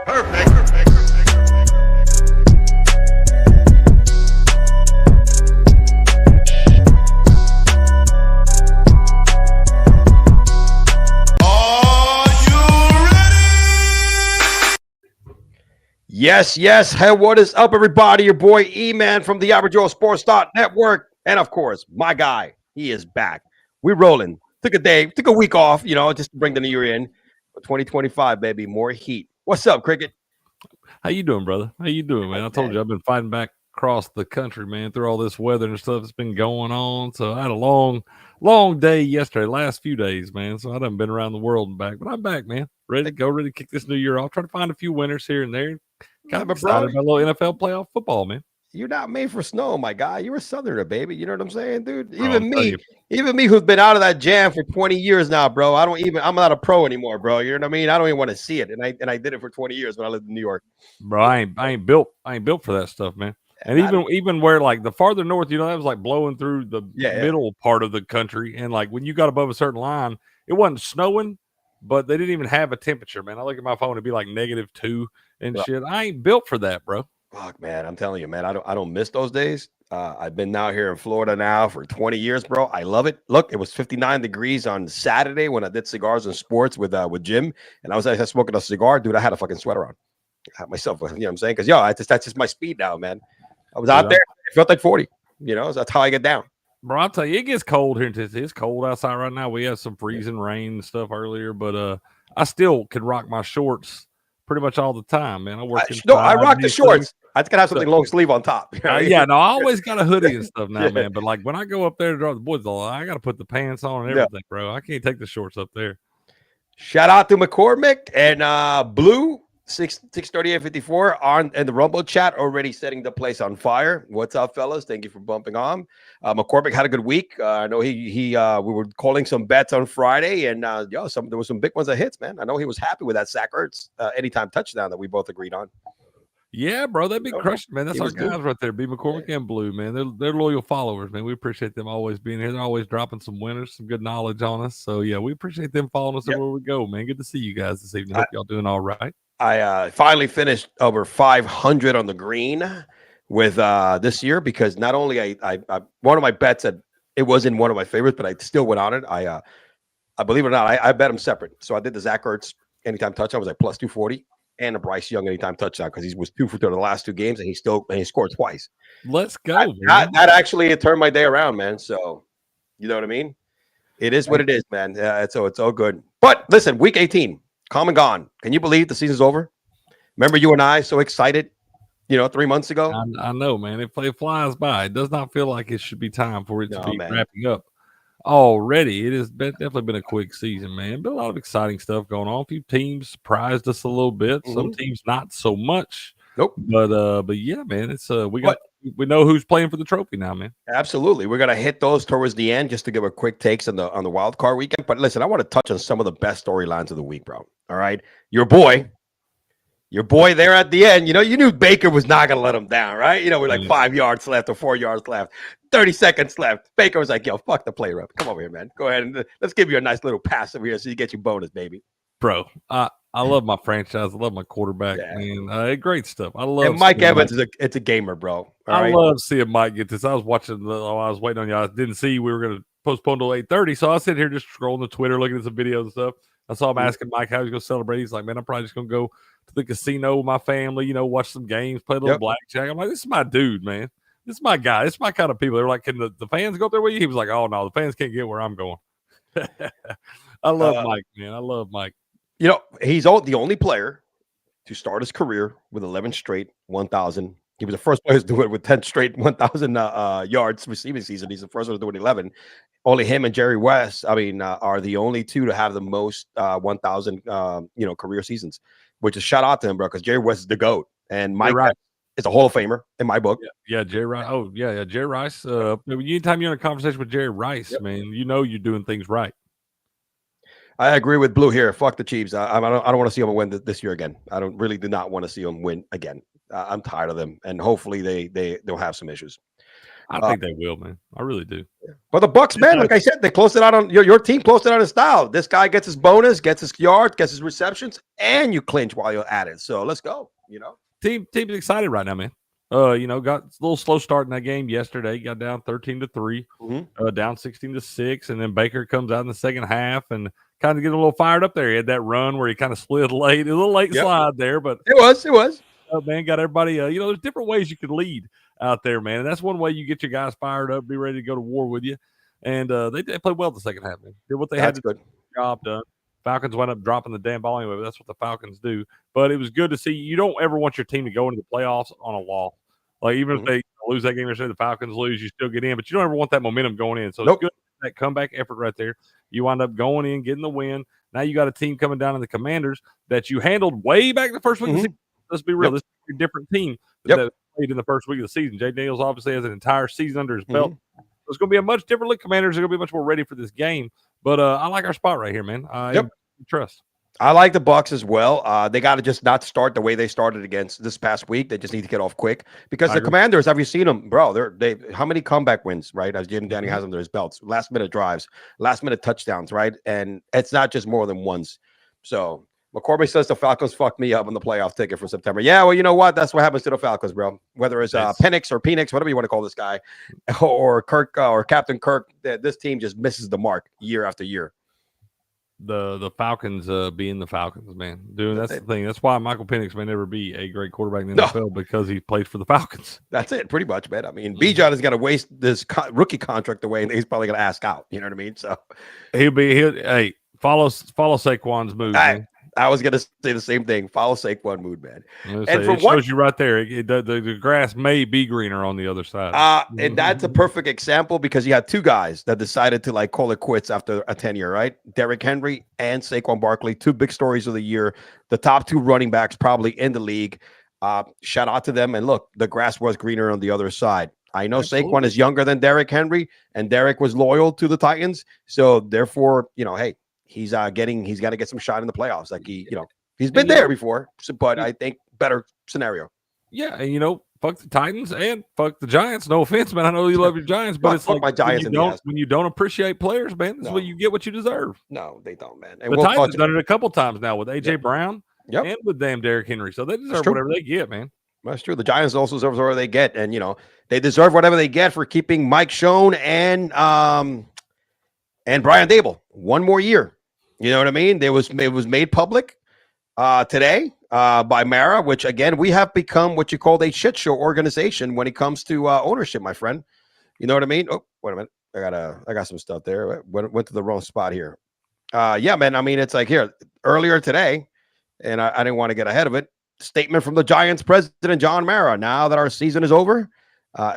Perfect. Yes. Hey, what is up, everybody? Your boy E-Man from the Average Joe Sports Network. And of course, my guy, he is back. We're rolling. Took a week off, just to bring the new year in. 2025, baby, more heat. What's up, Cricket? How you doing, brother? How you doing, man? I told you I've been fighting back across the country, man, through all this weather and stuff that's been going on. So I had a long day yesterday, last few days, man. So I done been around the world and back, but I'm back, man. Ready to go, ready to kick this new year off. Try to find a few winners here and there. Kind of excited about a little NFL playoff football, man. You're not made for snow, my guy. You're a Southerner, baby. You know what I'm saying, dude? Even me, who's been out of that jam for 20 years now, bro. I'm not a pro anymore, bro. You know what I mean? I don't even want to see it. And I did it for 20 years when I lived in New York. Bro, I ain't built for that stuff, man. And even where like the farther north, that was like blowing through the middle part of the country. And like when you got above a certain line, it wasn't snowing, but they didn't even have a temperature, man. I look at my phone, it'd be like -2 and shit. I ain't built for that, bro. Fuck, man. I'm telling you, man, I don't miss those days. I've been out here in Florida now for 20 years, bro. I love it. Look, it was 59 degrees on Saturday when I did cigars and sports with Jim, and I was smoking a cigar, dude. I had a fucking sweater on. I had myself, you know what I'm saying? Because that's just my speed now, man. I was out there, it felt like 40. So that's how I get down. Bro, I'll tell you, it gets cold here in Tennessee. It's cold outside right now. We had some freezing rain and stuff earlier, but I still can rock my shorts pretty much all the time, man. I rock the shorts. I just gotta have something long sleeve on top. I always got a hoodie and stuff now, man. But like when I go up there to draw the boys, I gotta put the pants on and everything, bro. I can't take the shorts up there. Shout out to McCormick and Blue 63854 on in the Rumble chat, already setting the place on fire. What's up, fellas? Thank you for bumping on. McCormick had a good week. I know we were calling some bets on Friday, and there was some big ones that hits, man. I know he was happy with that Zach Ertz anytime touchdown that we both agreed on. Yeah, bro, they'd be crushing, man. That's our guys right there, B. McCormick and Blue, man. They're loyal followers, man. We appreciate them always being here. They're always dropping some winners, some good knowledge on us. So, yeah, we appreciate them following us everywhere we go, man. Good to see you guys this evening. Hope y'all doing all right. I finally finished over 500 on the green with this year because not only I one of my bets that it wasn't one of my favorites, but I still went on it. I believe it or not, I bet them separate. So I did the Zach Ertz anytime touchdown was like plus 240. And a Bryce Young anytime touchdown because he was 2 for 2 the last 2 games and he scored twice. Let's go. That actually turned my day around, man. So you know what I mean? It is what it is, man. It's all good. But listen, week 18, come and gone. Can you believe the season's over? Remember you and I so excited, 3 months ago? I know, man. It flies by. It does not feel like it should be time for it to be wrapping up. Already, it has definitely been a quick season, man. But a lot of exciting stuff going on. A few teams surprised us a little bit. Mm-hmm. Some teams not so much. Nope. But yeah, man, it's we know who's playing for the trophy now, man. Absolutely, we're gonna hit those towards the end just to give a quick takes on the wild card weekend. But listen, I want to touch on some of the best storylines of the week, bro. All right, your boy there at the end. You knew Baker was not gonna let him down, right? We're like 5 yards left or 4 yards left. 30 seconds left. Baker was like, yo, fuck the play rep. Come over here, man. Go ahead and let's give you a nice little pass over here so you get your bonus, baby. Bro, I love my franchise. I love my quarterback, man. Great stuff. I love and Mike Evans it's a gamer, bro. I love seeing Mike get this. I was watching while I was waiting on you. I didn't see we were going to postpone till 8:30. So I was sitting here just scrolling the Twitter, looking at some videos and stuff. I saw him asking Mike how he's going to celebrate. He's like, man, I'm probably just going to go to the casino with my family, watch some games, play a little blackjack. I'm like, this is my dude, man. This is my guy. This is my kind of people. They're like, can the fans go up there with you? He was like, oh, no, the fans can't get where I'm going. I love Mike, man. I love Mike. He's the only player to start his career with 11 straight 1,000. He was the first player to do it with 10 straight 1,000 yards receiving season. He's the first one to do it 11. Only him and Jerry West, are the only two to have the most 1,000, career seasons, which is shout out to him, bro, because Jerry West is the GOAT. And Mike is a Hall of Famer in my book. Yeah, Jerry Rice. Oh, yeah, Jerry Rice. Anytime you're in a conversation with Jerry Rice, man, you're doing things right. I agree with Blue here. Fuck the Chiefs. I don't want to see them win this year again. I do not want to see them win again. I'm tired of them, and hopefully they'll have some issues. I think they will, man. I really do. But the Bucks, man, like I said, they closed it out on your team. Closed it out in style. This guy gets his bonus, gets his yards, gets his receptions, and you clinch while you're at it. So let's go. Team's excited right now, man. Got a little slow start in that game yesterday. Got down 13-3, down 16-6, and then Baker comes out in the second half and kind of get a little fired up there. He had that run where he kind of slid late, a little late slide there, but it was. Man, got everybody. There's different ways you could lead out there, man. And that's one way you get your guys fired up, be ready to go to war with you. And they played well the second half, man. Did what they had to do. Job done. Falcons went up dropping the damn ball anyway, but that's what the Falcons do. But it was good to see. You don't ever want your team to go into the playoffs on a loss. Like, even if they lose that game yesterday, the Falcons lose, you still get in. But you don't ever want that momentum going in. So it's good, that comeback effort right there. You wind up going in, getting the win. Now you got a team coming down in the Commanders that you handled way back the first week of the season. Let's be real. This is a different team that played in the first week of the season. Jay Daniels obviously has an entire season under his belt. So it's going to be a much different look. Commanders are going to be much more ready for this game. But I like our spot right here, man. Trust. I like the Bucks as well. They got to just not start the way they started against this past week. They just need to get off quick because the Commanders, have you seen them, bro? They how many comeback wins, right? As Jim Danny has under his belts, last minute drives, last minute touchdowns, right? And it's not just more than once. So McCormick says the Falcons fucked me up on the playoff ticket for September. Yeah, well, you know what? That's what happens to the Falcons, bro. Whether it's Penix or Penix, whatever you want to call this guy, or Kirk or Captain Kirk, this team just misses the mark year after year. The Falcons being the Falcons, man. Dude, that's the thing. That's why Michael Penix may never be a great quarterback in the NFL because he played for the Falcons. That's it, pretty much, man. I mean, Bijan is going to waste this rookie contract away, and he's probably going to ask out. You know what I mean? So he'll follow Saquon's move. I was going to say the same thing. Follow Saquon mood, man. And it shows you right there. The grass may be greener on the other side. And that's a perfect example because you had two guys that decided to call it quits after a tenure, right? Derrick Henry and Saquon Barkley, two big stories of the year. The top two running backs probably in the league. Shout out to them. And look, the grass was greener on the other side. I know Saquon is younger than Derrick Henry, and Derrick was loyal to the Titans. So therefore, hey, he's got to get some shot in the playoffs. Like he's been there before, but I think better scenario. Yeah, and fuck the Titans and fuck the Giants. No offense, man. I know you love your Giants, but it's like my Giants when you don't appreciate players, man, this is when you get what you deserve. No, they don't, man. And the Titans have done it a couple times now with AJ Brown and with damn Derrick Henry. So they deserve whatever they get, man. That's true. The Giants also deserve whatever they get, and they deserve whatever they get for keeping Mike Schoen and Brian Dable one more year. You know what I mean? It was made public today by Mara, which again we have become what you called a shit show organization when it comes to ownership, my friend. You know what I mean? Oh, wait a minute. I got some stuff there. Went to the wrong spot here. Yeah, man. I mean, it's like here earlier today, and I didn't want to get ahead of it. Statement from the Giants president, John Mara. Now that our season is over,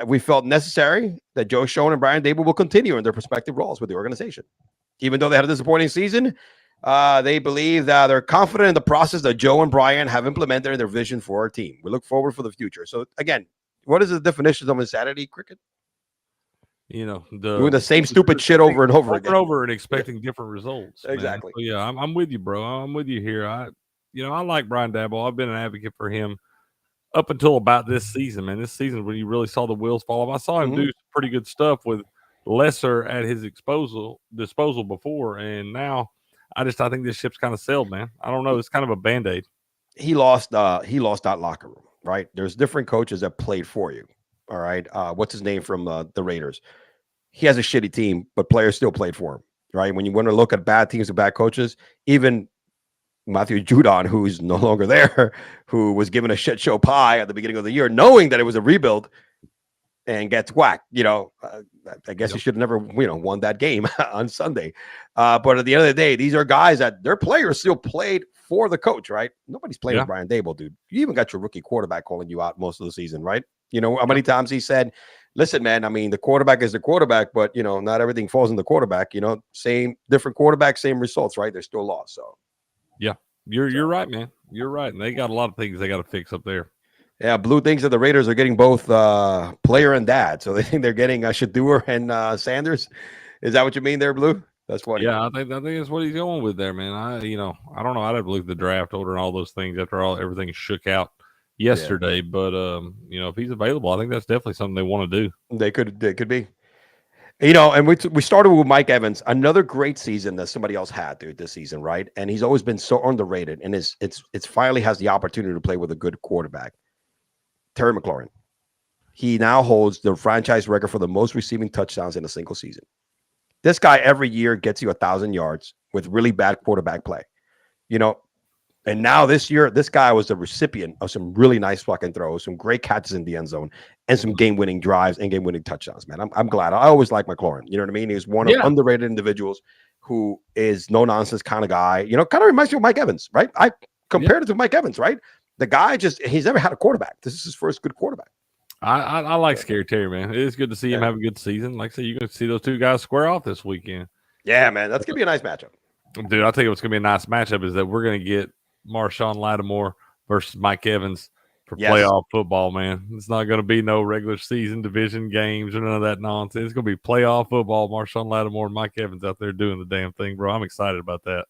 we felt necessary that Joe Schoen and Brian Dable will continue in their respective roles with the organization. Even though they had a disappointing season, they believe that they're confident in the process that Joe and Brian have implemented in their vision for our team. We look forward for the future. So again, what is the definition of insanity, Cricket? Doing the same stupid shit over and over again. Over and expecting different results. Exactly. So, yeah, I'm with you, bro. I'm with you here. I like Brian Dable. I've been an advocate for him up until about this season, man. This season when you really saw the wheels fall off. I saw him do some pretty good stuff with lesser at his disposal before, and now I think this ship's kind of sailed, man. I don't know. It's kind of a Band-Aid. He lost that locker room, right? There's different coaches that played for you. All right. What's his name from the Raiders? He has a shitty team, but players still played for him, right? When you want to look at bad teams and bad coaches, even Matthew Juddon, who's no longer there, who was given a shit show pie at the beginning of the year, knowing that it was a rebuild, and gets whacked. I guess he should have never, won that game on Sunday. But at the end of the day, these are guys that their players still played for the coach, right? Nobody's playing with Brian Dable, dude. You even got your rookie quarterback calling you out most of the season, right? You know how many times he said, listen, man, I mean, the quarterback is the quarterback, but, not everything falls in the quarterback. Same, different quarterback, same results, right? They're still lost. So, yeah, you're right, man. You're right. And they got a lot of things they got to fix up there. Yeah, Blue thinks that the Raiders are getting both player and dad. So they think they're getting Shador and Sanders. Is that what you mean there, Blue? That's funny. Yeah, I think that's what he's going with there, man. I don't know. I'd have to look at the draft order and all those things after everything shook out yesterday. But if he's available, I think that's definitely something they want to do. They could be. And we started with Mike Evans, another great season that somebody else had, dude, this season, right? And he's always been so underrated, and it's finally has the opportunity to play with a good quarterback. Terry McLaurin. He now holds the franchise record for the most receiving touchdowns in a single season. This guy every year gets you 1,000 yards with really bad quarterback play. And now this year, this guy was the recipient of some really nice fucking throws, some great catches in the end zone, and some game-winning drives and game-winning touchdowns, man. I'm glad. I always like McLaurin. You know what I mean? He's one of underrated individuals who is no-nonsense kind of guy. Kind of reminds me of Mike Evans, right? I compared it to Mike Evans, right? The guy he's never had a quarterback. This is his first good quarterback. I like Scary Terry, man. It is good to see him have a good season. Like I said, you're going to see those two guys square off this weekend. Yeah, man. That's going to be a nice matchup. Dude, I'll tell you what's going to be a nice matchup is that we're going to get Marshawn Lattimore versus Mike Evans for playoff football, man. It's not going to be no regular season division games or none of that nonsense. It's going to be playoff football. Marshawn Lattimore and Mike Evans out there doing the damn thing, bro. I'm excited about that.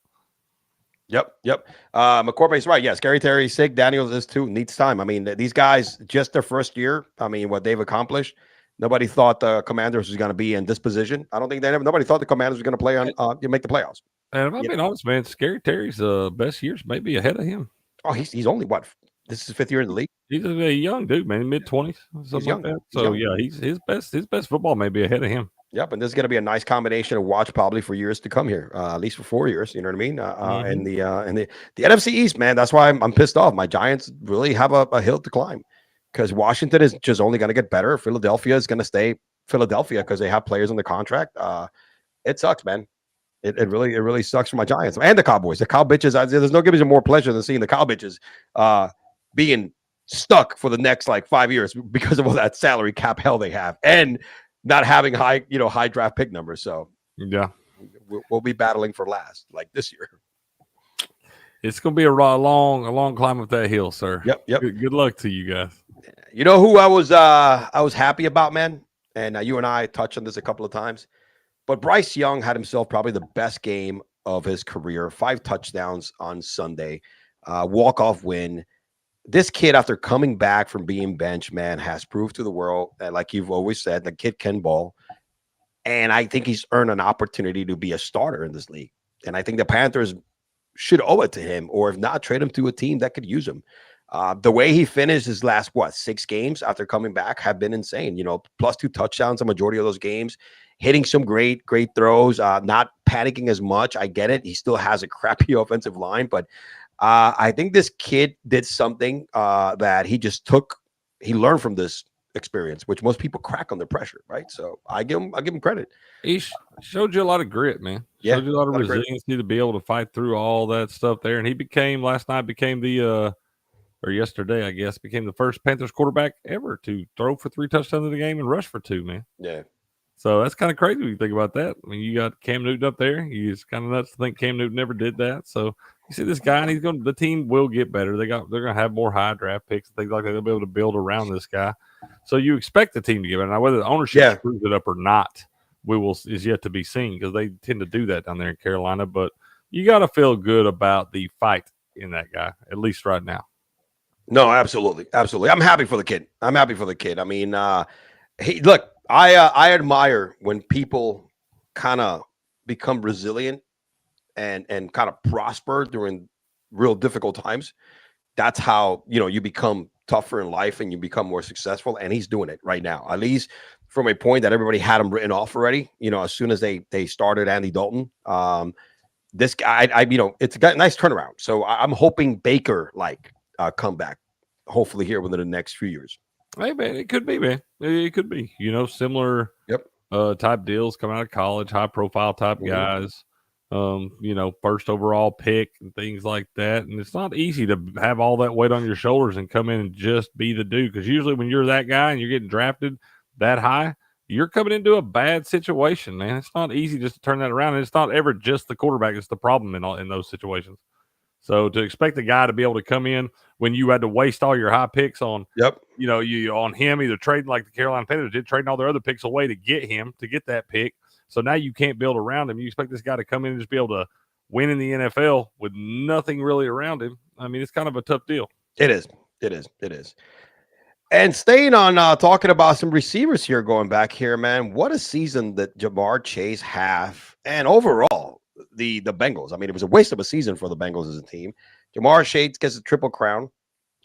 Yep. McCormick's right. Yes, Scary Terry, Sig Daniels is too. Needs time. I mean, these guys, just their first year, I mean, what they've accomplished, nobody thought the Commanders was going to be in this position. I don't think nobody thought the Commanders were going to play make the playoffs. And if I'm being honest, man, Scary Terry's best years may be ahead of him. Oh, he's only what? This is his 5th year in the league. He's a young dude, man, mid-20s, something like that. So he's his best football may be ahead of him. Yep, and this is going to be a nice combination to watch probably for years to come here, at least for 4 years. You know what I mean? And the NFC East, man, that's why I'm pissed off. My Giants really have a hill to climb because Washington is just only going to get better. Philadelphia is going to stay Philadelphia because they have players on the contract. It sucks, man. It really sucks for my Giants and the Cowboys. The cow bitches. There's no giving me more pleasure than seeing the cow bitches being stuck for the next 5 years because of all that salary cap hell they have and not having high draft pick numbers. So yeah, we'll be battling for last this year. It's going to be a long climb up that hill, sir. Yep. Good luck to you guys. You know who I was happy about, man, and you and I touched on this a couple of times, but Bryce Young had himself probably the best game of his career. 5 touchdowns on Sunday, walk-off win. This kid, after coming back from being benched, man, has proved to the world that, like you've always said, the kid can ball. And I think he's earned an opportunity to be a starter in this league. And I think the Panthers should owe it to him, or if not, trade him to a team that could use him. The way he finished his last, 6 games after coming back have been insane. Plus 2 touchdowns, a majority of those games, hitting some great throws, not panicking as much. I get it. He still has a crappy offensive line, but I think this kid did something that he learned from this experience, which most people crack under pressure, right? So I give him credit. He showed you a lot of grit, man. Showed you a lot of resiliency to be able to fight through all that stuff there. And he became yesterday, I guess, became the first Panthers quarterback ever to throw for 3 touchdowns in the game and rush for 2, man. Yeah. So that's kind of crazy when you think about that. I mean, you got Cam Newton up there. It's kind of nuts to think Cam Newton never did that. So you see this guy, and the team will get better. They're going to have more high draft picks and things like that. They'll be able to build around this guy. So you expect the team to get better. Now, whether the ownership screws it up or not, is yet to be seen because they tend to do that down there in Carolina. But you got to feel good about the fight in that guy, at least right now. No, absolutely. I'm happy for the kid. I mean, look, I admire when people kind of become resilient and kind of prosper during real difficult times. That's how, you become tougher in life and you become more successful. And he's doing it right now, at least from a point that everybody had him written off already. As soon as they started Andy Dalton, this guy, it's a nice turnaround. So I'm hoping Baker come back, hopefully here within the next few years. Hey, man, it could be, man. It could be, similar type deals coming out of college, high profile type guys, first overall pick and things like that. And it's not easy to have all that weight on your shoulders and come in and just be the dude. Because usually when you're that guy and you're getting drafted that high, you're coming into a bad situation, man. It's not easy just to turn that around. And it's not ever just the quarterback that's the problem in those situations. So to expect a guy to be able to come in when you had to waste all your high picks on, you on him, either trading like the Carolina Panthers did, trading all their other picks away to get that pick. So now you can't build around him. You expect this guy to come in and just be able to win in the NFL with nothing really around him. I mean, it's kind of a tough deal. It is. It is. It is. And staying on talking about some receivers here, going back here, man. What a season that Jamar Chase have, and overall the Bengals. I mean, it was a waste of a season for the Bengals as a team. Jamar Chase gets a triple crown.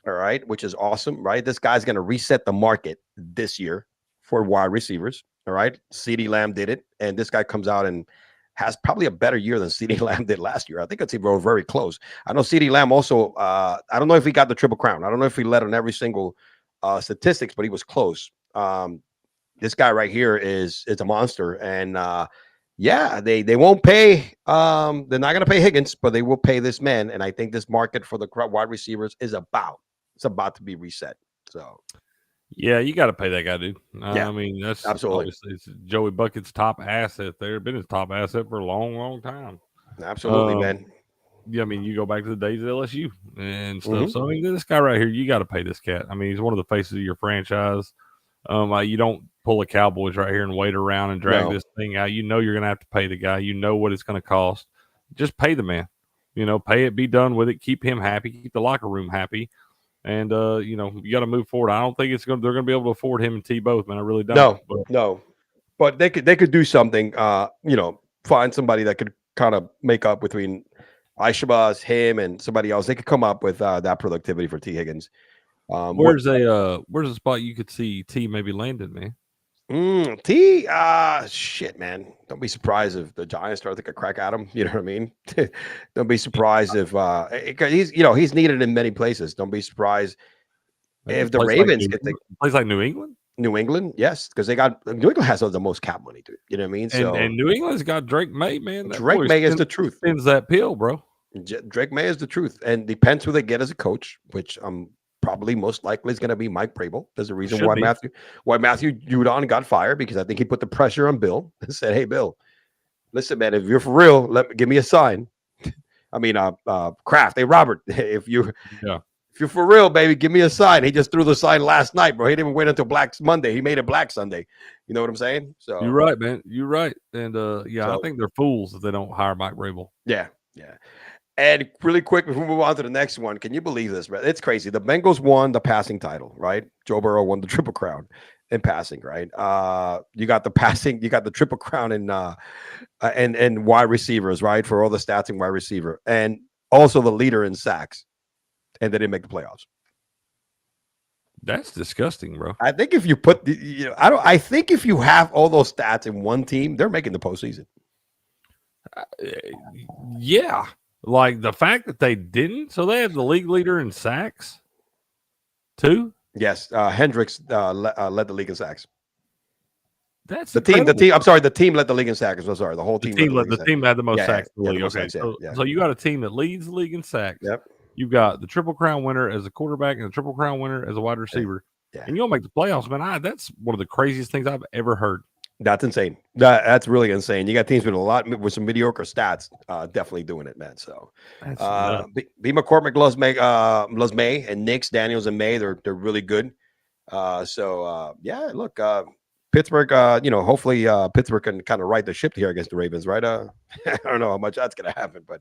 All right, which is awesome, right? This guy's going to reset the market this year for wide receivers. All right, CeeDee Lamb did it, and this guy comes out and has probably a better year than CeeDee Lamb did last year. I think it's even very close. I know CeeDee Lamb also. I don't know if he got the triple crown. I don't know if he led on every single statistics, but he was close. This guy right here is a monster, and yeah, they won't pay. They're not going to pay Higgins, but they will pay this man. And I think this market for the wide receivers is about to be reset. So yeah, you got to pay that guy, dude. Yeah, I mean, that's absolutely. obviously it's Joey Bucket's top asset there. Been his top asset for a long, long time. Absolutely, man. Yeah, I mean, you go back to the days of LSU and stuff. So I mean, this guy right here, you got to pay this cat. I mean, he's one of the faces of your franchise. You don't pull the Cowboys right here and wait around and drag this thing out. You know you're gonna have to pay the guy. You know what it's gonna cost. Just pay the man. You know, pay it. Be done with it. Keep him happy. Keep the locker room happy. And you know, you got to move forward. I don't think they're gonna be able to afford him and T both, man. I really don't. No. But they could do something. You know, find somebody that could kind of make up between Aishabaz, him, and somebody else. They could come up with that productivity for T Higgins. Where's a spot you could see T maybe landed, man? T, shit, man. Don't be surprised if the Giants start to take a crack at him. You know what I mean? Don't be surprised if he's needed in many places. Don't be surprised if the Ravens get the place like New England. New England, yes, because New England has the most cap money, dude. You know what I mean? And New England's got Drake May, man. Drake May is the truth. Spins that pill, bro. Drake May is the truth, and depends who they get as a coach, which probably most likely is going to be Mike Vrabel. There's a reason why Matthew Juddon got fired, because I think he put the pressure on Bill and said, "Hey, Bill, listen, man, if you're for real, give me a sign." I mean, Kraft, hey, Robert, if you're for real, baby, give me a sign. He just threw the sign last night, bro. He didn't even wait until Black Monday. He made it Black Sunday. You know what I'm saying? So you're right, man. You're right. And I think they're fools if they don't hire Mike Vrabel. Yeah. And really quick before we move on to the next one, can you believe this, man? It's crazy. The Bengals won the passing title, right? Joe Burrow won the Triple Crown in passing, right? You got the Triple Crown in and wide receivers, right? For all the stats in wide receiver, and also the leader in sacks. And they didn't make the playoffs. That's disgusting, bro. I think if you put I think if you have all those stats in one team, they're making the postseason. Yeah, like the fact that they didn't. So they have the league leader in sacks, too. Yes, Hendricks led the league in sacks. That's the team. The team. I'm sorry, the team led the league in sacks. I'm sorry, the whole team. The team had the most sacks in the league. Okay, so you got a team that leads the league in sacks. Yep. You've got the Triple Crown winner as a quarterback and the Triple Crown winner as a wide receiver. Yeah. And you'll make the playoffs, man. That's one of the craziest things I've ever heard. That's insane. That's really insane. You got teams with some mediocre stats, definitely doing it, man. So, B. McCormick, loves May, and Knicks, Daniels, and May. They're really good. Look, Pittsburgh. Hopefully, Pittsburgh can kind of right the ship here against the Ravens, right? I don't know how much that's going to happen, but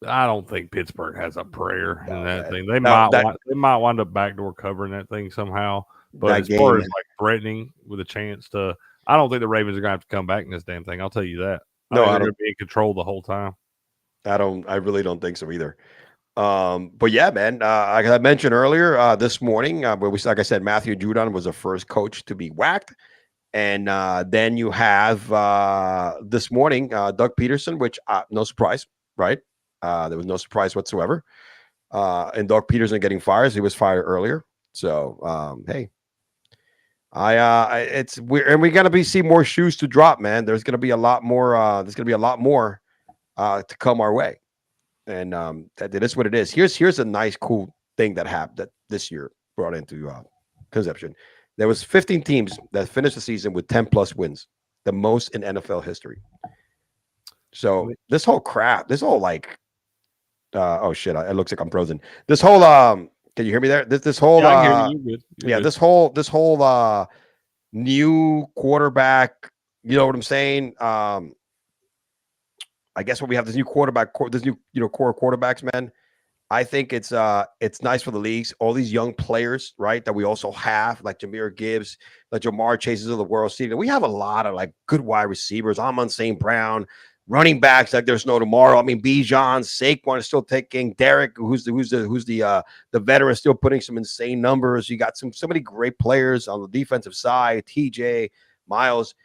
I don't think Pittsburgh has a prayer in that thing. They might wind up backdoor covering that thing somehow. But as far as like threatening with a chance to, I don't think the Ravens are going to have to come back in this damn thing. I'll tell you that. They're going to be in control the whole time. I really don't think so either. But yeah, man, like I mentioned earlier, this morning, like I said, Matthew Juddon was the first coach to be whacked. And then you have this morning, Doug Pederson, which no surprise, right? There was no surprise whatsoever. And Doug Pederson getting fired. He was fired earlier. So, hey, it's weird, and we're gonna see more shoes to drop, man. There's gonna be a lot more. To come our way, and that is what it is. Here's a nice, cool thing that happened that this year brought into conception. There was 15 teams that finished the season with 10+ wins, the most in NFL history. So this whole like, oh shit, it looks like I'm frozen. This whole can you hear me there? This whole I hear you. You're good. This whole new quarterback, you know what I'm saying? I guess when we have this new quarterback, core quarterbacks, man. I think it's nice for the leagues. All these young players, right, that we also have, like Jahmyr Gibbs, like Jamar Chases of the world. See, we have a lot of like good wide receivers. Amon St. Brown, running backs like there's no tomorrow. I mean, Bijan, Saquon is still taking. Derek, who's the veteran, still putting some insane numbers. You got so many great players on the defensive side. TJ, Miles.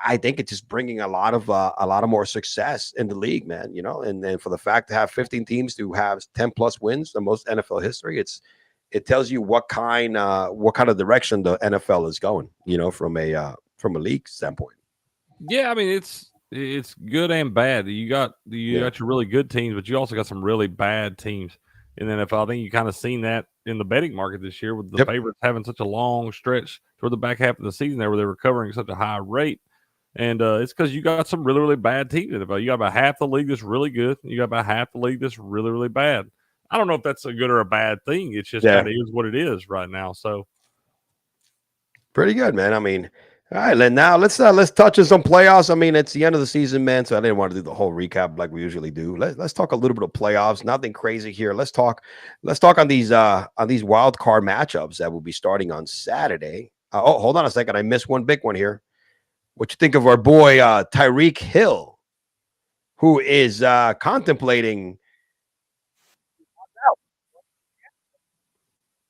I think it's just bringing a lot of more success in the league, man. And then for the fact to have 15 teams to have 10 plus wins, the most NFL history, it tells you what kind of direction the NFL is going. From a league standpoint. Yeah, I mean it's good and bad. You got your really good teams, but you also got some really bad teams in the NFL. I think you kind of seen that in the betting market this year with the favorites having such a long stretch toward the back half of the season there where they were covering such a high rate. And it's because you got some really, really bad teams in the NFL. You got about half the league that's really good. You got about half the league that's really, really bad. I don't know if that's a good or a bad thing. It's just kind of is what it is right now. So pretty good, man. I mean, all right, Len. Now let's touch on some playoffs. I mean, it's the end of the season, man. So I didn't want to do the whole recap like we usually do. Let's talk a little bit of playoffs. Nothing crazy here. Let's talk on these wild card matchups that will be starting on Saturday. Hold on a second. I missed one big one here. What you think of our boy Tyreek Hill, who is contemplating?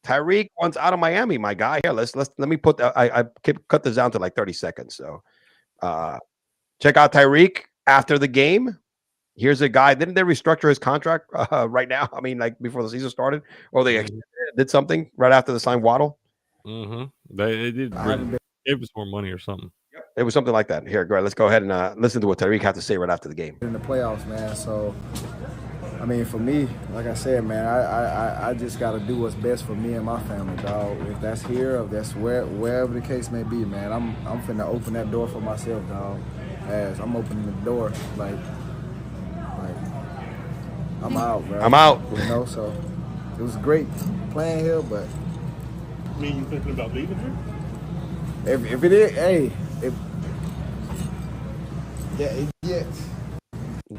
Tyreek wants out of Miami, my guy. Here, let me put. I cut this down to like 30 seconds. So, check out Tyreek after the game. Here's a guy. Didn't they restructure his contract right now? I mean, like before the season started, or they did something right after the sign Waddle. Mm-hmm. They did. It was more money or something. Yep. It was something like that. Here, go ahead. Let's go ahead and listen to what Tyreek had to say right after the game. In the playoffs, man. So, I mean, for me, like I said, man, I just got to do what's best for me and my family, dog. If that's here, or if that's wherever the case may be, man, I'm finna open that door for myself, dog. As I'm opening the door, like I'm out, bro. I'm out. So it was great playing here, but. I mean, you thinking about leaving here? If it is, hey,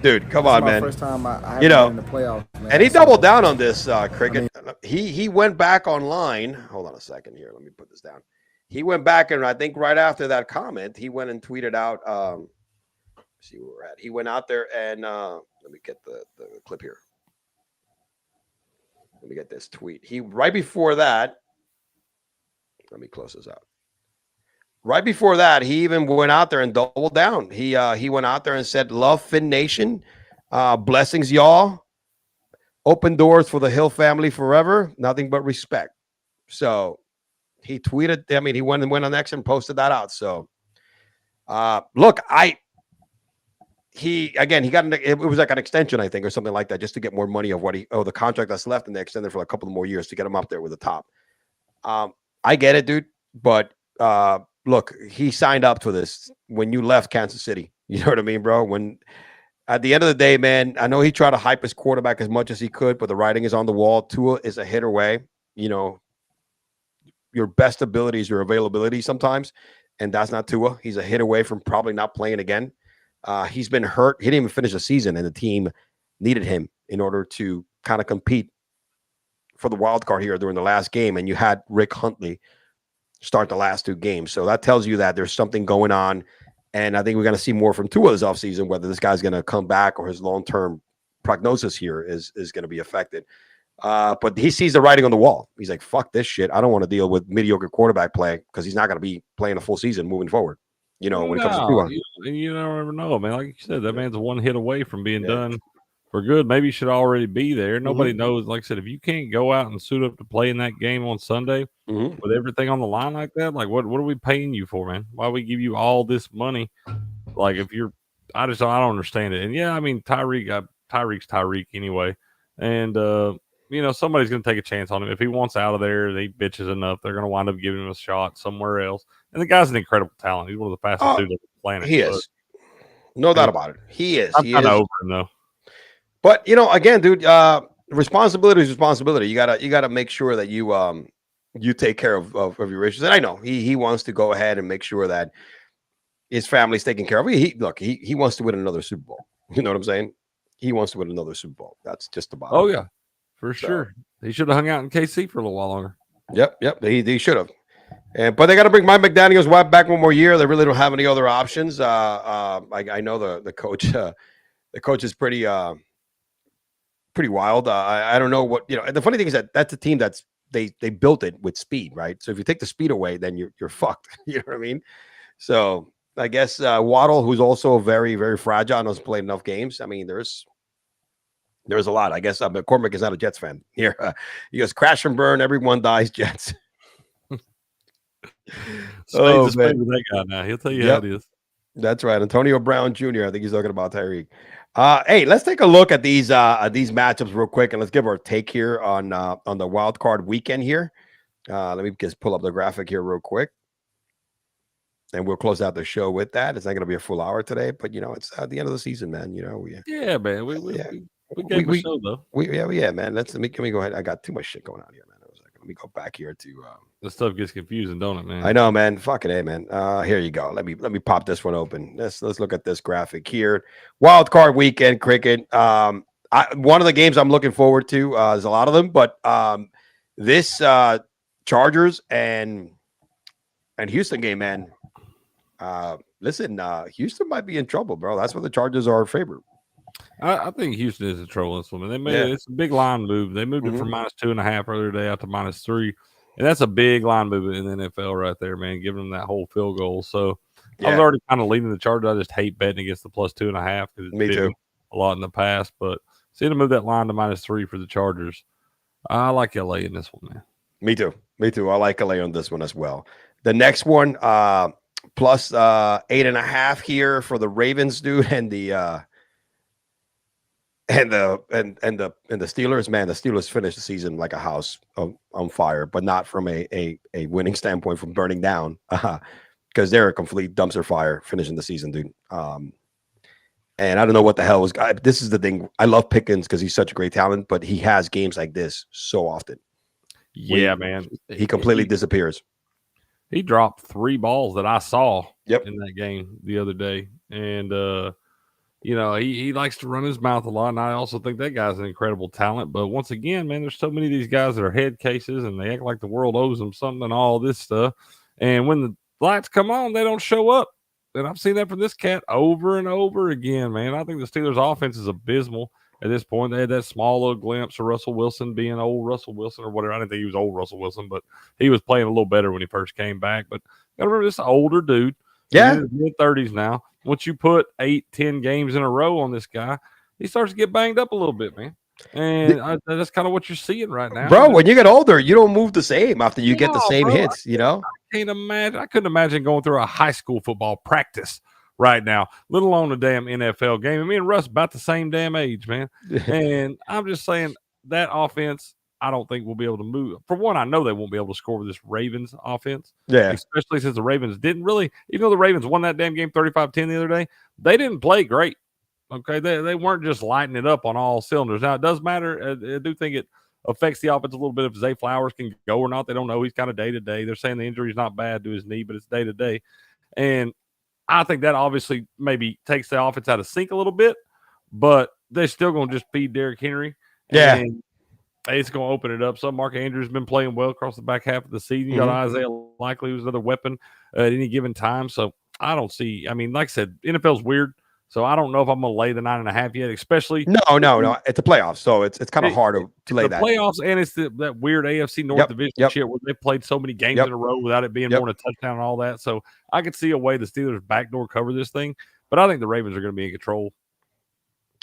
Dude, come on, man. First time I haven't been in the playoffs, man. And he doubled down on this, Cricket. I mean, he went back online. Hold on a second here. Let me put this down. He went back, and I think right after that comment, he went and tweeted out. See where we're at. He went out there and let me get the clip here. Let me get this tweet. Right before that. Let me close this out. Right before that, he even went out there and doubled down. He went out there and said, "Love Fin Nation, blessings, y'all. Open doors for the Hill family forever. Nothing but respect." So he tweeted. I mean, he went on X and posted that out. So, look, he got it was like an extension, I think, or something like that, just to get more money of the contract that's left, and they extended for a couple of more years to get him up there with the top. I get it, dude, but. Look, he signed up for this when you left Kansas City. You know what I mean, bro? When at the end of the day, man, I know he tried to hype his quarterback as much as he could, but the writing is on the wall. Tua is a hit away. Your best ability is your availability sometimes, and that's not Tua. He's a hit away from probably not playing again. He's been hurt. He didn't even finish the season, and the team needed him in order to kind of compete for the wild card here during the last game, and you had Rick Huntley start the last two games. So that tells you that there's something going on. And I think we're going to see more from Tua this offseason, whether this guy's going to come back or his long-term prognosis here is going to be affected. But he sees the writing on the wall. He's like, fuck this shit. I don't want to deal with mediocre quarterback play because he's not going to be playing a full season moving forward. When it comes to Tua. You never know, man. Like you said, that man's one hit away from being done for good. Maybe he should already be there. Nobody knows. Like I said, if you can't go out and suit up to play in that game on Sunday with everything on the line like that, like what are we paying you for, man? Why we give you all this money? Like I don't understand it. And yeah, I mean Tyreek's Tyreek anyway, and somebody's going to take a chance on him if he wants out of there. They bitches enough. They're going to wind up giving him a shot somewhere else. And the guy's an incredible talent. He's one of the fastest dudes on the planet. He is, no doubt about it. He is. I'm kind of over him though. But again, dude, responsibility is responsibility. You gotta make sure that you take care of your issues. And I know he wants to go ahead and make sure that his family's taken care of. He wants to win another Super Bowl. You know what I'm saying? He wants to win another Super Bowl. That's just about. Oh yeah, for So, sure. He should have hung out in KC for a little while longer. Yep. They should have. But they got to bring Mike McDaniel's wife back one more year. They really don't have any other options. I know the coach. The coach is pretty wild. I don't know what The funny thing is that's a team that's they built it with speed, right? So if you take the speed away, then you're fucked. You know what I mean? So I guess Waddle, who's also very, very fragile, and doesn't play enough games. I mean, there's a lot. I guess McCormick is not a Jets fan here. He goes crash and burn. Everyone dies. Jets. Spade's with that guy now. He'll tell you how it is. That's right. Antonio Brown Jr. I think he's talking about Tyreek. Hey, let's take a look at these matchups real quick, and let's give our take here on the wild card weekend here. Let me just pull up the graphic here real quick, and we'll close out the show with that. It's not going to be a full hour today, but it's at the end of the season, man. Man. We gave a show though. Man. Let me go ahead. I got too much shit going on here, man. Let me go back here to the stuff gets confusing, don't it, man? I know, man. Fucking A, man. Here you go. Let me pop this one open. Let's look at this graphic here. Wild card weekend cricket. One of the games I'm looking forward to. There's a lot of them, but this Chargers and Houston game, man. Listen, Houston might be in trouble, bro. That's where the Chargers are favored. I think Houston is in trouble in this one. They made it's a big line move. They moved it from -2.5 earlier today out to -3, and that's a big line move in the NFL right there, man. Giving them that whole field goal. So I was already kind of leaning the Chargers. I just hate betting against the +2.5 because it's been a lot in the past. But seeing them move that line to -3 for the Chargers, I like LA in this one, man. Me too. I like LA on this one as well. The next one, plus 8.5 here for the Ravens, dude, and the Steelers, man. The Steelers finished the season like a house on fire, but not from a winning standpoint, from burning down, because they're a complete dumpster fire finishing the season, dude. And I don't know what the hell was. This is the thing. I love Pickens because he's such a great talent, but he has games like this so often. Yeah, man. He completely disappears. He dropped 3 balls that I saw in that game the other day, and he likes to run his mouth a lot, and I also think that guy's an incredible talent. But once again, man, there's so many of these guys that are head cases, and they act like the world owes them something and all this stuff. And when the lights come on, they don't show up. And I've seen that from this cat over and over again, man. I think the Steelers' offense is abysmal at this point. They had that small little glimpse of Russell Wilson being old Russell Wilson or whatever. I didn't think he was old Russell Wilson, but he was playing a little better when he first came back. But you got to remember, this is an older dude. Yeah. He's in his mid-30s now. Once you put 8-10 games in a row on this guy, he starts to get banged up a little bit, man. And that's kind of what you're seeing right now, bro. When you get older, you don't move the same after you get the same hits. I can't imagine. I couldn't imagine going through a high school football practice right now, let alone a damn NFL game. And me and Russ about the same damn age, man. And I'm just saying that offense, I don't think we'll be able to move. For one, I know they won't be able to score with this Ravens offense. Yeah. Especially since the Ravens didn't really, even though the Ravens won that damn game 35-10 the other day, they didn't play great. Okay. They weren't just lighting it up on all cylinders. Now, it does matter. I do think it affects the offense a little bit if Zay Flowers can go or not. They don't know. He's kind of day to day. They're saying the injury is not bad to his knee, but it's day to day. And I think that obviously maybe takes the offense out of sync a little bit, but they're still going to just feed Derrick Henry. Yeah. And it's going to open it up. So Mark Andrews has been playing well across the back half of the season. You got Isaiah Likely, who's another weapon at any given time. So I don't see. I mean, like I said, NFL's weird. So I don't know if I'm going to lay the 9.5 yet, especially. No. It's a playoff, so it's kind of hard to lay that. Playoffs, and it's that weird AFC North division shit where they played so many games in a row without it being more than a touchdown and all that. So I could see a way the Steelers backdoor cover this thing, but I think the Ravens are going to be in control.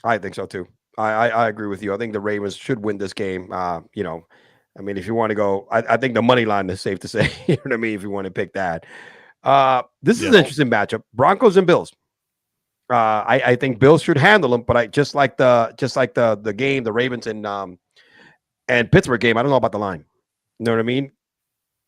I think so too. I agree with you. I think the Ravens should win this game. I mean, if you want to go, I think the money line is safe to say. You know what I mean? If you want to pick that, this is an interesting matchup: Broncos and Bills. I think Bills should handle them, but I just like the game, the Ravens and Pittsburgh game. I don't know about the line. You know what I mean?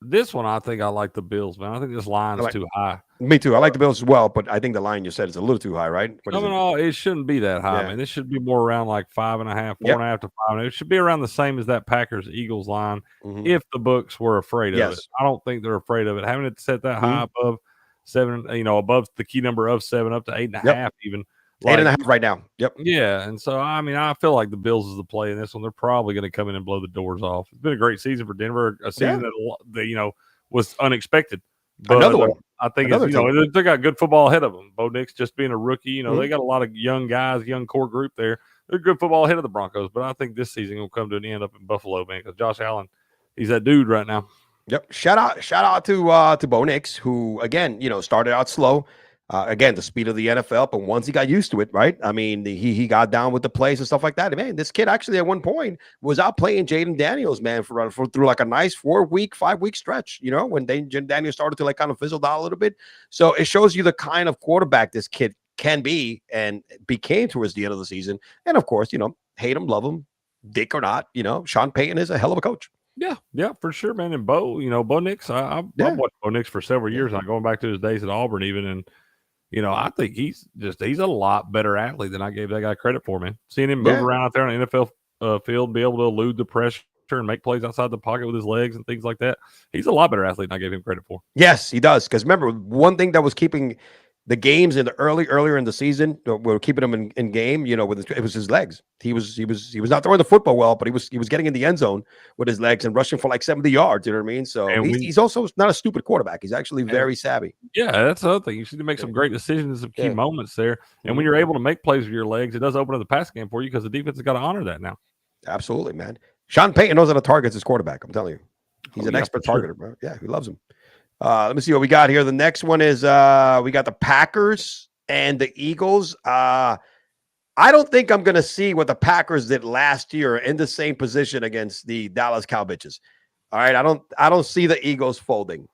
This one, I think I like the Bills, man. I think this line's too high. Me too. I like the Bills as well, but I think the line you said is a little too high, right? It shouldn't be that high, man. This should be more around like 5.5, 4.5 to 5. It should be around the same as that Packers-Eagles line if the books were afraid of it. I don't think they're afraid of it. Having it set that high above 7, above the key number of 7 up to 8.5 even. 8.5 right now. Yep. Yeah, and so I mean, I feel like the Bills is the play in this one. They're probably going to come in and blow the doors off. It's been a great season for Denver, a season that was unexpected. But Another one. I think Another it's, they got good football ahead of them. Bo Nix just being a rookie, Mhm. they got a lot of young guys, young core group there. They're good football ahead of the Broncos, but I think this season will come to an end up in Buffalo, man, because Josh Allen, he's that dude right now. Yep. Shout out to Bo Nix, who again, started out slow. Again, the speed of the NFL, but once he got used to it, right? I mean, he got down with the plays and stuff like that. And man, this kid actually at one point was out playing Jaden Daniels, man, for through like a nice 5-week stretch. When Jaden Daniels started to like kind of fizzle out a little bit. So it shows you the kind of quarterback this kid can be and became towards the end of the season. And of course, hate him, love him, dick or not, Sean Payton is a hell of a coach. Yeah, for sure, man. And Bo Nix, I've watched Bo Nix for several years now, going back to his days at Auburn even, and I think he's a lot better athlete than I gave that guy credit for, man. Seeing him move around out there on the NFL field, be able to elude the pressure and make plays outside the pocket with his legs and things like that. He's a lot better athlete than I gave him credit for. Yes, he does. Because remember, one thing that was keeping the games in the earlier in the season, were keeping him in game. It was his legs. He was not throwing the football well, but he was getting in the end zone with his legs and rushing for like 70 yards. You know what I mean? So he's also not a stupid quarterback. He's actually very savvy. Yeah, that's the other thing. You need to make some great decisions, some key moments there. And when you're able to make plays with your legs, it does open up the passing game for you because the defense has got to honor that now. Absolutely, man. Sean Payton knows how to target his quarterback. I'm telling you, he's an expert targeter, bro. Yeah, he loves him. Let me see what we got here. The next one is we got the Packers and the Eagles. I don't think I'm going to see what the Packers did last year in the same position against the Dallas Cowboys. All right, I don't see the Eagles folding.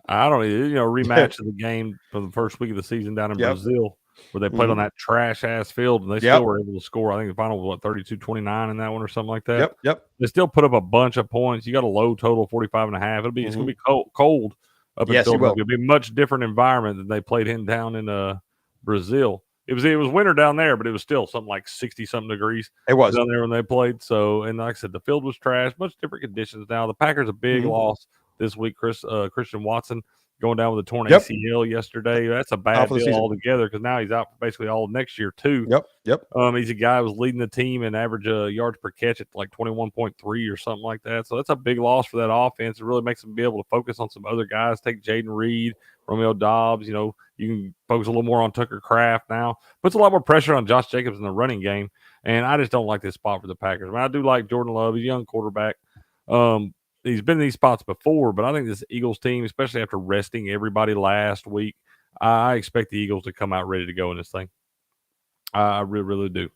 I don't either. Rematch of the game for the first week of the season down in Brazil, where they played on that trash ass field and they still were able to score. I think the final was 32-29 in that one or something like that. Yep. They still put up a bunch of points. You got a low total 45.5. It's going to be cold up in Philadelphia. It'll be a much different environment than they played down in Brazil. It was winter down there, but it was still something like 60-something degrees. It was down there when they played. So, and like I said, the field was trash. Much different conditions now. The Packers a big loss this week. Christian Watson going down with a torn ACL yesterday. That's a bad deal altogether because now he's out for basically all of next year too. Yep. He's a guy who was leading the team in average yards per catch at like 21.3 or something like that. So that's a big loss for that offense. It really makes them be able to focus on some other guys. Take Jaden Reed, Romeo Dobbs. You can focus a little more on Tucker Kraft now. Puts a lot more pressure on Josh Jacobs in the running game. And I just don't like this spot for the Packers. I mean, I do like Jordan Love. He's a young quarterback. He's been in these spots before, but I think this Eagles team, especially after resting everybody last week, I expect the Eagles to come out ready to go in this thing. I really, really do.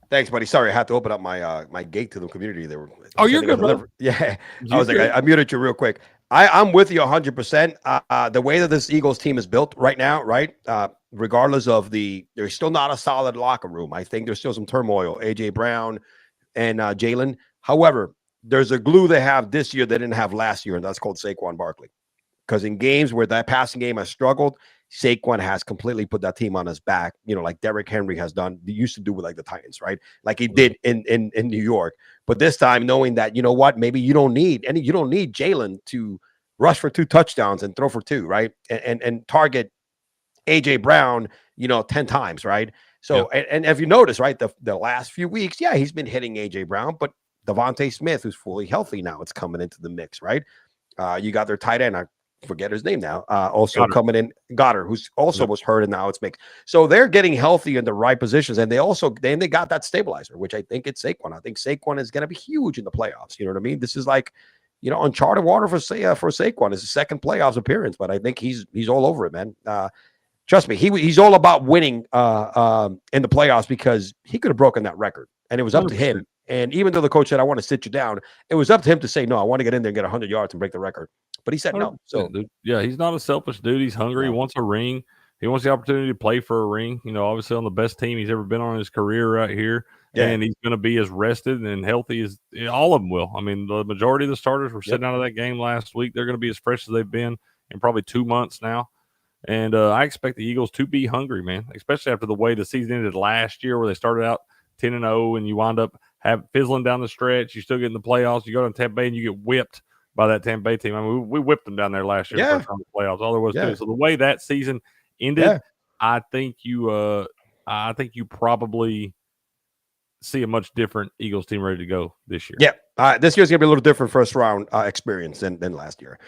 Thanks, buddy. Sorry, I had to open up my gate to the community. They were. Oh, you're good, brother. Yeah, I was like, I muted you real quick. I'm with you 100%. The way that this Eagles team is built right now, right? Regardless of there's still not a solid locker room. I think there's still some turmoil. AJ Brown and Jalen. However, there's a glue they have this year they didn't have last year, and that's called Saquon Barkley. Because in games where that passing game has struggled, Saquon has completely put that team on his back, like Derrick Henry has done. He used to do with like the Titans, right? Like he did in New York. But this time, knowing that, maybe you don't need Jalen to rush for 2 touchdowns and throw for 2, right? And target AJ Brown, 10 times, right? So, and if you notice, right, the last few weeks, he's been hitting AJ Brown, but Devontae Smith, who's fully healthy now, it's coming into the mix, right? You got their tight end. I forget his name now. Also coming in, Goddard, who's also was hurt, and now it's mixed. So they're getting healthy in the right positions, and they got that stabilizer, which I think it's Saquon. I think Saquon is going to be huge in the playoffs. You know what I mean? This is like, uncharted water for Saquon. It's his second playoffs appearance, but I think he's all over it, man. Trust me, he's all about winning in the playoffs because he could have broken that record, and it was up 100%. To him. And even though the coach said, I want to sit you down, it was up to him to say, no, I want to get in there and get 100 yards and break the record. But he said no. So, he's not a selfish dude. He's hungry. He wants a ring. He wants the opportunity to play for a ring. Obviously on the best team he's ever been on in his career right here. Yeah. And he's going to be as rested and healthy as all of them will. I mean, the majority of the starters were sitting out of that game last week. They're going to be as fresh as they've been in probably 2 months now. And I expect the Eagles to be hungry, man, especially after the way the season ended last year where they started out 10-0 and you wind up fizzling down the stretch. You still get in the playoffs. You go to Tampa Bay and you get whipped by that Tampa Bay team. I mean, we whipped them down there last year in the first round of the playoffs. All there was to it. So the way that season ended, I think you probably see a much different Eagles team ready to go this year. Yeah, this year's gonna be a little different first round experience than last year.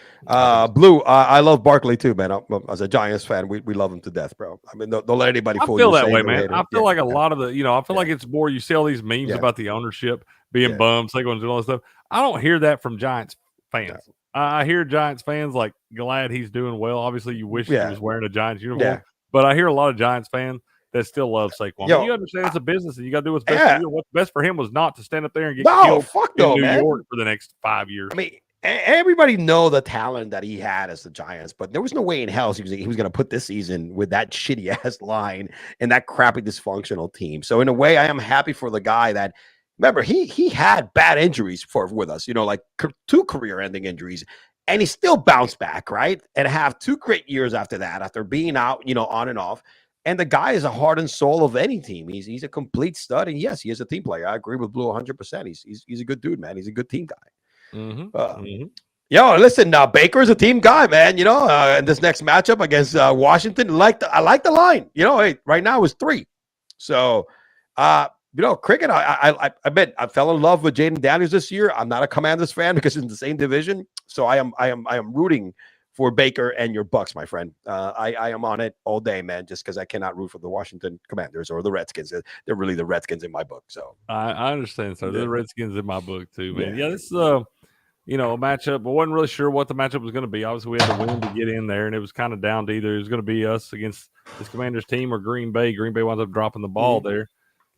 Blue, I love Barkley too, man. As a Giants fan, we love him to death, bro. I mean, don't let anybody I fool feel you. that way, man. I feel like a lot of the, I feel Yeah. like it's more. You see all these memes Yeah. about the ownership being Yeah. bums, they going to do all this stuff. I don't hear that from Giants fans. I hear Giants fans like glad he's doing well. Obviously, you wish he was wearing a Giants uniform, but I hear a lot of Giants fans that still love Saquon. But you understand it's a business, and you got to do what's best for you. What's best for him was not to stand up there and get killed in New York for the next 5 years. I mean, everybody know the talent that he had as the Giants, but there was no way in hell he was going to put this season with that shitty ass line and that crappy dysfunctional team. So in a way, I am happy for the guy that. Remember, he had bad injuries with us, like 2 career-ending injuries, and he still bounced back, right? And have 2 great years after that, after being out, on and off. And the guy is a heart and soul of any team. He's a complete stud, and yes, he is a team player. I agree with Blue 100%. He's a good dude, man. He's a good team guy. Yo, listen, Baker's a team guy, man. In this next matchup against Washington, I like the line. Hey, right now it's 3. So, cricket, I admit I fell in love with Jaden Daniels this year. I'm not a Commanders fan because it's in the same division. So I am rooting for Baker and your Bucks, my friend. I am on it all day, man, just because I cannot root for the Washington Commanders or the Redskins. They're really the Redskins in my book. So I understand. So they're the Redskins in my book too, man. Yeah, this is a matchup. I wasn't really sure what the matchup was going to be. Obviously, we had to win to get in there, and it was kind of down to either it was going to be us against this Commanders team or Green Bay. Green Bay winds up dropping the ball there.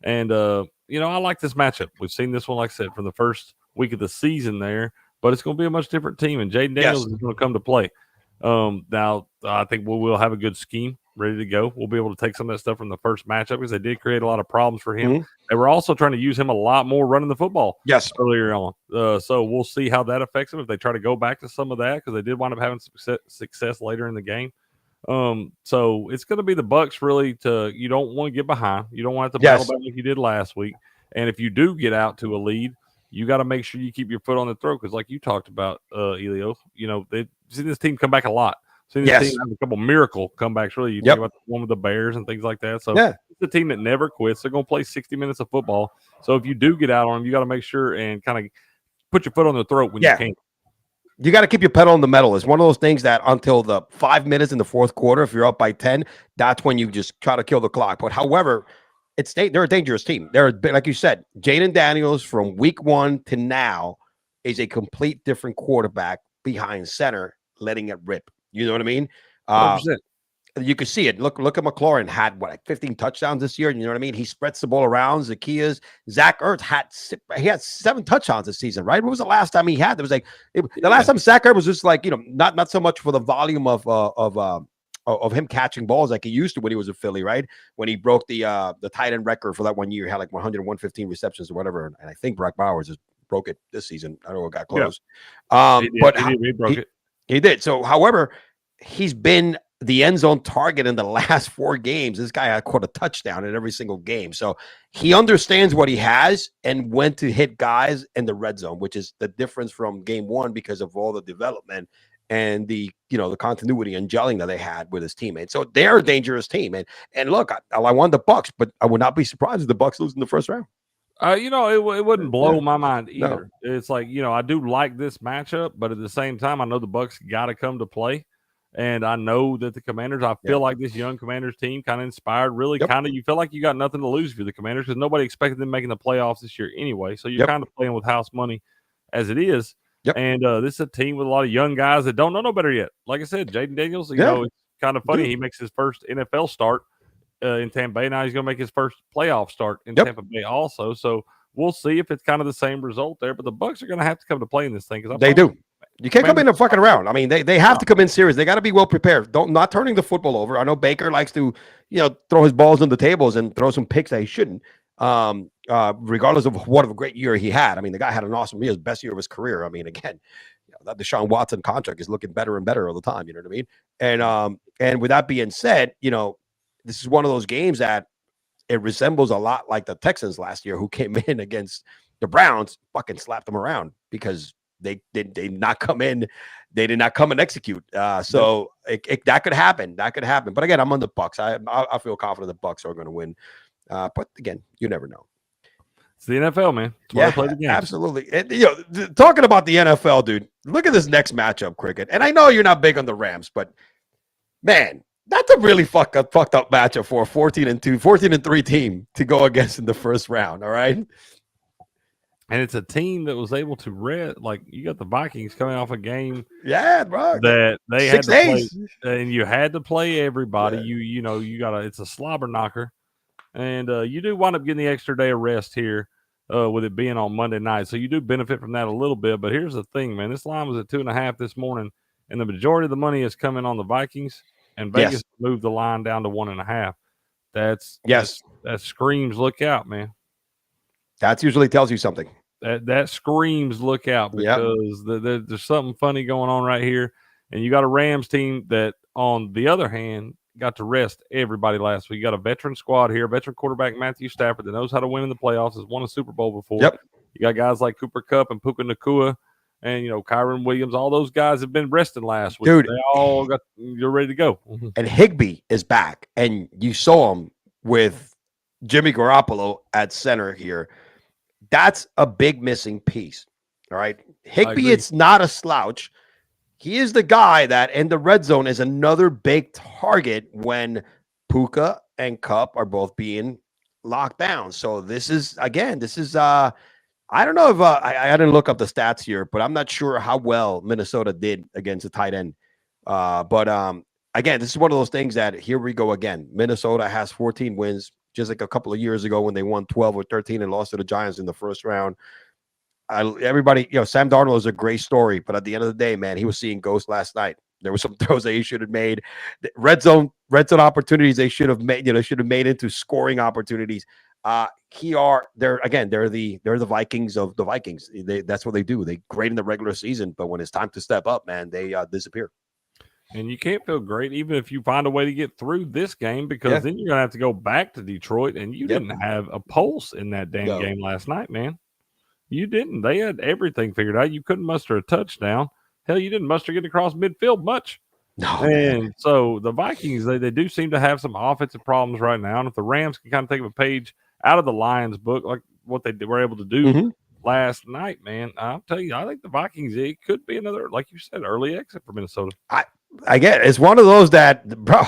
And, I like this matchup. We've seen this one, like I said, from the first week of the season there, but it's going to be a much different team, and Jaden Daniels is going to come to play. Now, I think we'll have a good scheme ready to go. We'll be able to take some of that stuff from the first matchup because they did create a lot of problems for him. They were also trying to use him a lot more running the football earlier on. So we'll see how that affects him if they try to go back to some of that because they did wind up having success later in the game. So it's going to be the Bucks really you don't want to get behind. You don't want to battle back like you did last week. And if you do get out to a lead, you got to make sure you keep your foot on the throat because like you talked about, Elio, they've seen this team come back a lot. Seen this team have a couple miracle comebacks. Really, you think about the one with the Bears and things like that. So it's a team that never quits. They're going to play 60 minutes of football. So if you do get out on them, you got to make sure and kind of put your foot on the throat when you can. You got to keep your pedal on the metal. It's one of those things that until the 5 minutes in the fourth quarter, if you're up by 10, that's when you just try to kill the clock. But however, they're a dangerous team. They're, like you said, Jaden Daniels from week 1 to now is a complete different quarterback behind center, letting it rip. You know what I mean? 100%. You can see it. Look at McLaurin had 15 touchdowns this year. You know what I mean? He spreads the ball around. Zacchaeus, Zach Ertz had 7 touchdowns this season, right? When was the last time he had? It was the last time Zach Ertz was just not so much for the volume of him catching balls like he used to when he was a Philly, right? When he broke the tight end record for that 1 year, he had 100 115 receptions or whatever. And I think Brock Bowers just broke it this season. I don't know, it got close. He broke it. He did. So, however, he's been the end zone target in the last 4 games. This guy had caught a touchdown in every single game. So he understands what he has and when to hit guys in the red zone, which is the difference from game 1 because of all the development and the continuity and gelling that they had with his teammates. So they're a dangerous team. And look, I want the Bucks, but I would not be surprised if the Bucks lose in the first round. It wouldn't blow my mind either. No. It's like, I do like this matchup, but at the same time, I know the Bucks got to come to play. And I know that the Commanders, I feel like this young Commanders team kind of inspired, really you feel like you got nothing to lose for the Commanders because nobody expected them making the playoffs this year anyway. So you're kind of playing with house money as it is. And this is a team with a lot of young guys that don't know no better yet. Like I said, Jaden Daniels, it's kind of funny. He makes his first NFL start in Tampa Bay. Now he's going to make his first playoff start in Tampa Bay also. So we'll see if it's kind of the same result there. But the Bucks are going to have to come to play in this thing. They do. You can't come in and fucking around. I mean, they have to come in serious. They got to be well prepared. Not turning the football over. I know Baker likes to, throw his balls on the tables and throw some picks that he shouldn't. Regardless of what a great year he had. I mean, the guy had an awesome year, his best year of his career. I mean, again, that Deshaun Watson contract is looking better and better all the time. You know what I mean? And with that being said, this is one of those games that it resembles a lot like the Texans last year, who came in against the Browns, fucking slapped them around because they did not come in. They did not come and execute. So that could happen. That could happen. But again, I'm on the Bucks. I feel confident the Bucks are going to win. But again, you never know. It's the NFL, man. That's why they play the game. Absolutely. And, talking about the NFL, dude, look at this next matchup, Cricket. And I know you're not big on the Rams, but man, that's a really fucked up matchup for a 14-3 team to go against in the first round. All right. And it's a team that was able to like you got the Vikings coming off a game, bro, that they had 6 to days. play, and you had to play everybody. Yeah. You got it's a slobber knocker, and you do wind up getting the extra day of rest here, with it being on Monday night. So you do benefit from that a little bit. But here's the thing, man. This line was at 2.5 this morning, and the majority of the money is coming on the Vikings, and Vegas moved the line down to 1.5. That screams look out, man. That usually tells you something. That screams look out, because there's something funny going on right here. And you got a Rams team that, on the other hand, got to rest everybody last week. You got a veteran squad here, veteran quarterback Matthew Stafford that knows how to win in the playoffs, has won a Super Bowl before. Yep. You got guys like Cooper Kupp and Puka Nacua and, Kyron Williams. All those guys have been resting last week. Dude, you're ready to go. And Higbee is back, and you saw him with Jimmy Garoppolo at center here. That's a big missing piece. All right. Higbee, it's not a slouch. He is the guy that in the red zone is another big target when Puka and Kupp are both being locked down. So this is I don't know if I didn't look up the stats here, but I'm not sure how well Minnesota did against a tight end. But again, this is one of those things that here we go again. Minnesota has 14 wins, just like a couple of years ago when they won 12 or 13 and lost to the Giants in the first round. Everybody, Sam Darnold is a great story, but at the end of the day, man, he was seeing ghosts last night. There were some throws that he should have made. Red zone opportunities they should have made, should have made into scoring opportunities. They're the Vikings of the Vikings. That's what they do. They great in the regular season, but when it's time to step up, man, they disappear. And you can't feel great even if you find a way to get through this game, because then you're gonna have to go back to Detroit, and you didn't have a pulse in that damn game last night, man. You didn't. They had everything figured out. You couldn't muster a touchdown. Hell, you didn't muster getting across midfield much. No, and man. So the Vikings, they do seem to have some offensive problems right now. And if the Rams can kind of take a page out of the Lions book, like what they were able to do last night, man, I'll tell you, I think the Vikings, it could be another, like you said, early exit for Minnesota. I get it. It's one of those that, bro,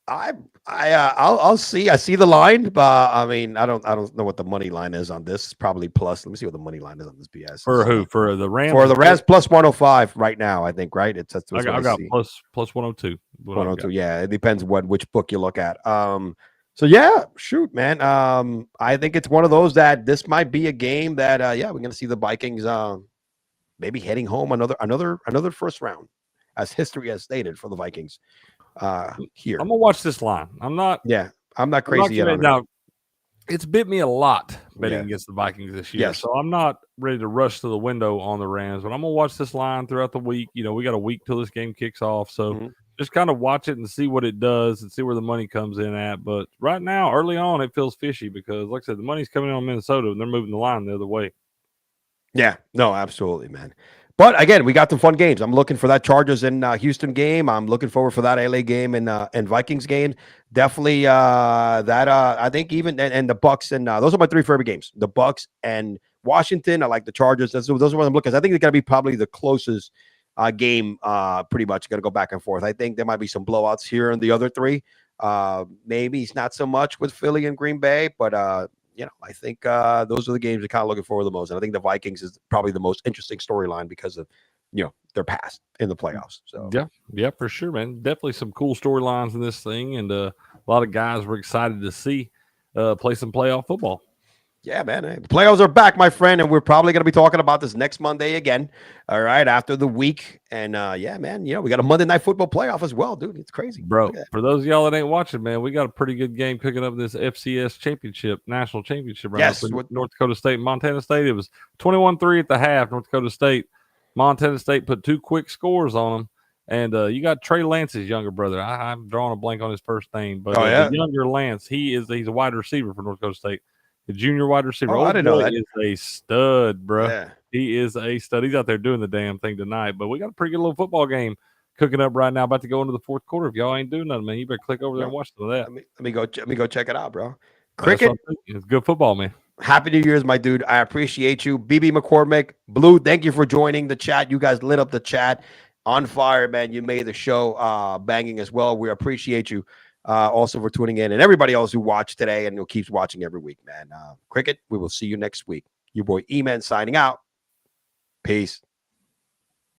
I'll see. I see the line, but I mean, I don't know what the money line is on this. It's probably plus. Let me see what the money line is on this BS. For who? For the Rams? For the Rams, plus 105 right now, I think, right? It's I got plus 102. 102. Yeah, it depends which book you look at. So yeah, shoot, man. I think it's one of those that this might be a game that we're gonna see the Vikings maybe heading home another first round, as history has stated for the Vikings. Here, I'm gonna watch this line. I'm not crazy yet. Now, it's bit me a lot betting against the Vikings this year, so I'm not ready to rush to the window on the Rams. But I'm gonna watch this line throughout the week. We got a week till this game kicks off, so just kind of watch it and see what it does and see where the money comes in at. But right now, early on, it feels fishy because, like I said, the money's coming in on Minnesota and they're moving the line the other way. Yeah, no, absolutely, man. But again, we got some fun games. I'm looking for that Chargers and Houston game. I'm looking forward for that LA game and Vikings game. Definitely I think even and the Bucks and those are my three favorite games. The Bucks and Washington. I like the Chargers. Those are what I'm looking at. I think they're gonna be probably the closest game. Pretty much gonna go back and forth. I think there might be some blowouts here in the other three. Maybe it's not so much with Philly and Green Bay, but I think those are the games we're kind of looking for the most. And I think the Vikings is probably the most interesting storyline because of, their past in the playoffs. So yeah, for sure, man. Definitely some cool storylines in this thing. And a lot of guys were excited to see play some playoff football. Yeah, man. The playoffs are back, my friend, and we're probably going to be talking about this next Monday again. All right, after the week. And, man, we got a Monday Night Football playoff as well, dude. It's crazy. Bro, for those of y'all that ain't watching, man, we got a pretty good game cooking up this FCS championship, national championship. Right yes. With North Dakota State and Montana State. It was 21-3 at the half, North Dakota State. Montana State put two quick scores on them. And you got Trey Lance's younger brother. I'm drawing a blank on his first name. But the younger Lance, he's a wide receiver for North Dakota State. The junior wide receiver. I didn't know that. Is a stud, bro. Yeah. He is a stud. He's out there doing the damn thing tonight. But we got a pretty good little football game cooking up right now, about to go into the fourth quarter. If y'all ain't doing nothing, man, you better click over there and watch some of that. Let me go check it out, bro. That's what Cricket. I'm thinking. It's good football, man. Happy New Year's, my dude. I appreciate you. BB McCormick, Blue, thank you for joining the chat. You guys lit up the chat on fire, man. You made the show banging as well. We appreciate you also for tuning in, and everybody else who watched today and who keeps watching every week, man. Cricket, we will see you next week. Your boy E-Man signing out. Peace.